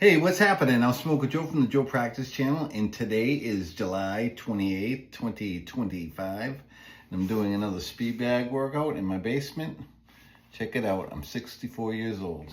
Hey, what's happening? I'm Smoker Joe from the JoePractice channel, and today is July 28th, 2025. And I'm doing another speed bag workout in my basement. Check it out. I'm 64 years old.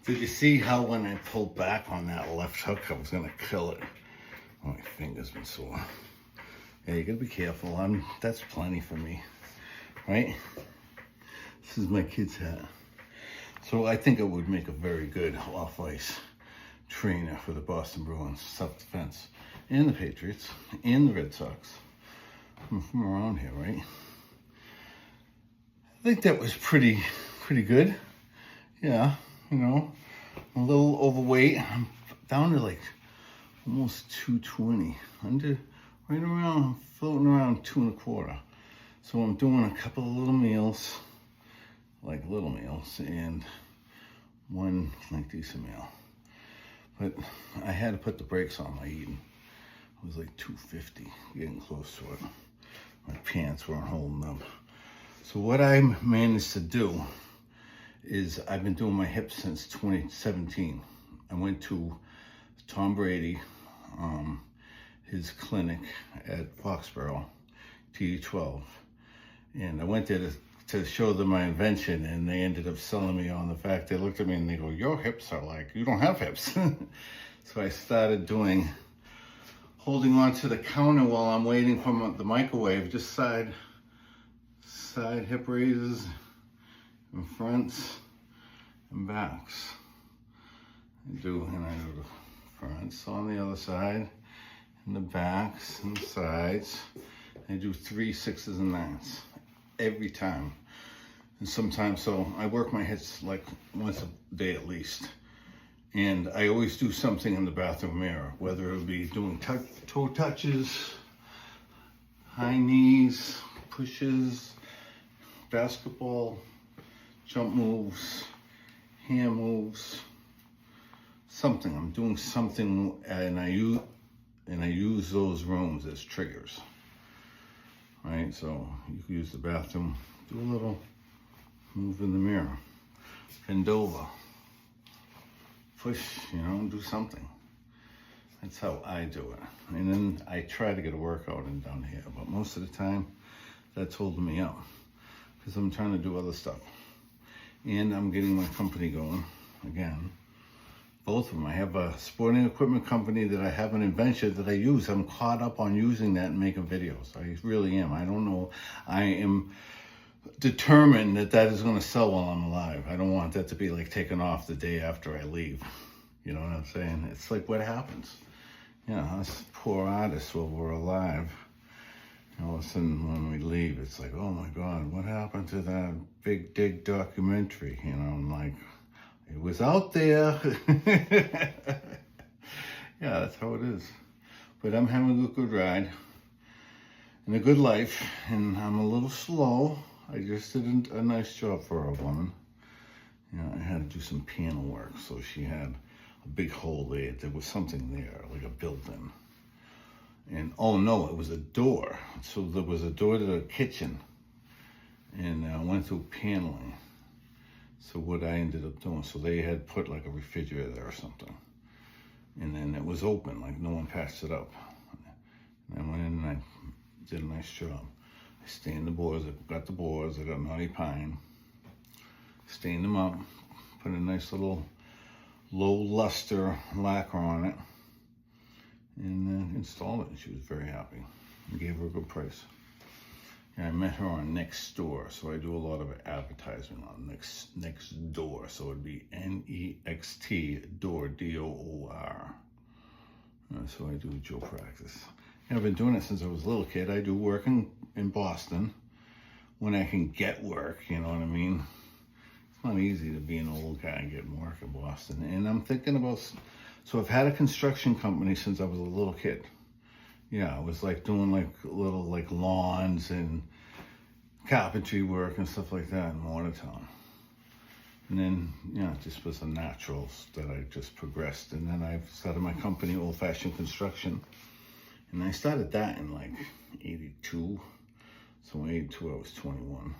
Did you see how when I pulled back on that left hook, I was gonna kill it? Oh, my finger's been sore. Yeah, you gotta be careful. That's plenty for me, right? This is my kid's hat. So I think it would make a very good off-ice trainer for the Boston Bruins, self-defense, and the Patriots, and the Red Sox. I'm from around here, right? think that was pretty good. Yeah, you know, I'm a little overweight. I'm down to like almost 220, right around, floating around 2.25. So I'm doing a couple of little meals, and one like decent meal. But I had to put the brakes on my eating. It was like 250, getting close to it. My pants weren't holding up. So what I managed to do is I've been doing my hips since 2017. I went to Tom Brady, his clinic at Foxborough, TD12. And I went there to show them my invention, and they ended up selling me on the fact, they looked at me and they go, your hips are like, you don't have hips. So I started holding on to the counter while I'm waiting for the microwave, just side hip raises and fronts and backs. I do the fronts on the other side and the backs and the sides. I do 3, 6s, and 9s every time. And sometimes, so I work my hips like once a day at least. And I always do something in the bathroom mirror, whether it be doing toe touches, high knees, pushes, basketball, jump moves, hand moves, something. I'm doing something, and I use those rooms as triggers. Right, so you can use the bathroom, do a little move in the mirror, bend over, push, do something. That's how I do it. And then I try to get a workout in down here, but most of the time that's holding me up because I'm trying to do other stuff. And I'm getting my company going again. Both of them. I have a sporting equipment company that I have an invention that I use. I'm caught up on using that and making videos. I really am. I don't know. I am determined that is going to sell while I'm alive. I don't want that to be like taken off the day after I leave. You know what I'm saying? It's like what happens. Us poor artists while we're alive. All of a sudden when we leave, it's like, oh my God, what happened to that Big Dig documentary? I'm like, it was out there. Yeah, that's how it is. But I'm having a good ride and a good life, and I'm a little slow. I just did a nice job for a woman. I had to do some panel work, so she had a big hole there. There was something there, like a built-in. And oh no, it was a door. So there was a door to the kitchen, and I went through paneling. So what I ended up doing, so they had put like a refrigerator there or something. And then it was open, like no one patched it up. And I went in and I did a nice job. I stained the boards, I got knotty pine. Stained them up, put a nice little low luster lacquer on it, and then installed it. And she was very happy. I gave her a good price. I met her on Nextdoor, so I do a lot of advertising on Nextdoor. So it'd be NEXT door, DOOR. So I do JoePractice. I've been doing it since I was a little kid. I do work in Boston when I can get work. You know what I mean? It's not easy to be an old guy and get work in Boston. And I'm thinking about. So I've had a construction company since I was a little kid. I was like doing like little like lawns and carpentry work and stuff like that in Watertown. And then, it just was a natural that I just progressed. And then I started my company, Old Fashioned Construction. And I started that in like 82. So in 82 I was 21.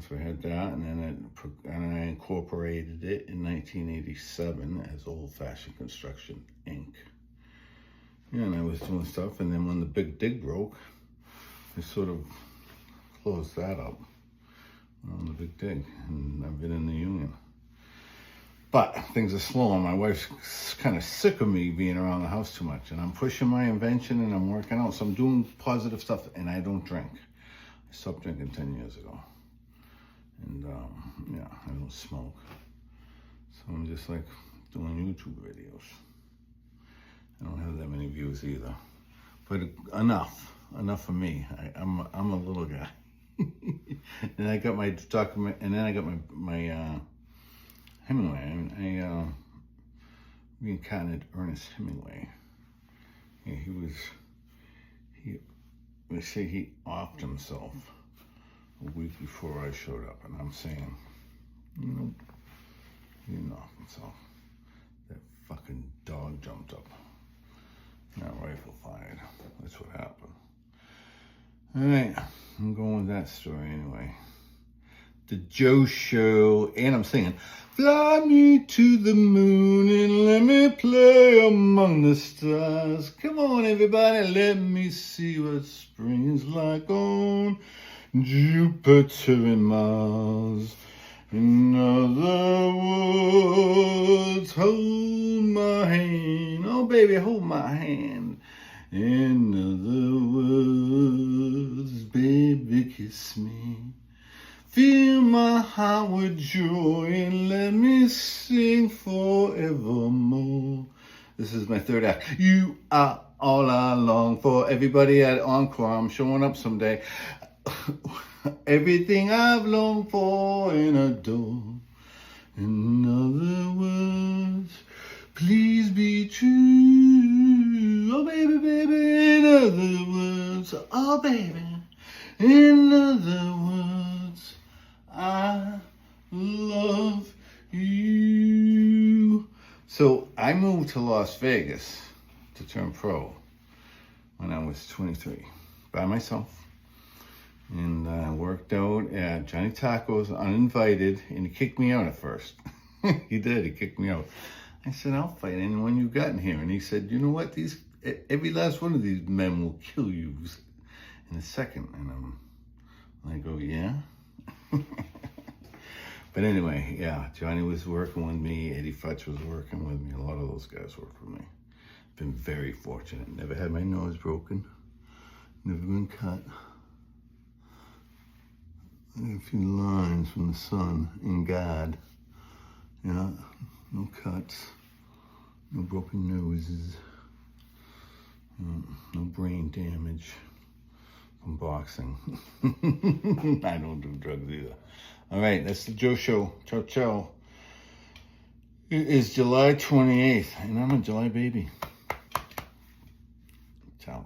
So I had that, and then I incorporated it in 1987 as Old Fashioned Construction, Inc. And I was doing stuff, and then when the Big Dig broke, I sort of closed that up on the Big Dig, and I've been in the union. But things are slow, and my wife's kind of sick of me being around the house too much, and I'm pushing my invention, and I'm working out, so I'm doing positive stuff, and I don't drink. I stopped drinking 10 years ago, and I don't smoke, so I'm just like doing YouTube videos. I don't have that many views either, but enough for me. I'm a little guy. And I got my document, and then I got my Hemingway. I reincarnated Ernest Hemingway. Yeah, they say he offed himself a week before I showed up, and I'm saying, nope, he didn't off himself. That fucking dog jumped up. Now rifle fired. That's what happened. All right, I'm going with that story anyway. The Joe Show, and I'm singing, fly me to the moon and let me play among the stars. Come on, everybody, let me see what spring is like on Jupiter and Mars. In other words, hold my hand. Oh, baby, hold my hand. In other words, baby, kiss me. Fill my heart with joy and let me sing forevermore. This is my third act. You are all I long for. Everybody at Encore, I'm showing up someday. Everything I've longed for and adore. In other words, please be true. Oh, baby, baby. In other words, oh, baby. In other words, I love you. So I moved to Las Vegas to turn pro when I was 23 by myself. And I worked out at Johnny Taco's uninvited, and he kicked me out at first. He did, he kicked me out. I said, I'll fight anyone you've got in here. And he said, you know what, every last one of these men will kill you in a second. And I go, yeah? But anyway, yeah, Johnny was working with me, Eddie Futch was working with me, a lot of those guys worked with me. Been very fortunate, never had my nose broken, never been cut. A few lines from the sun and God. Yeah, no cuts, no broken noses, no brain damage from boxing. I don't do drugs either. All right, that's the Joe Show. Ciao, ciao. It is July 28th, and I'm a July baby. Ciao.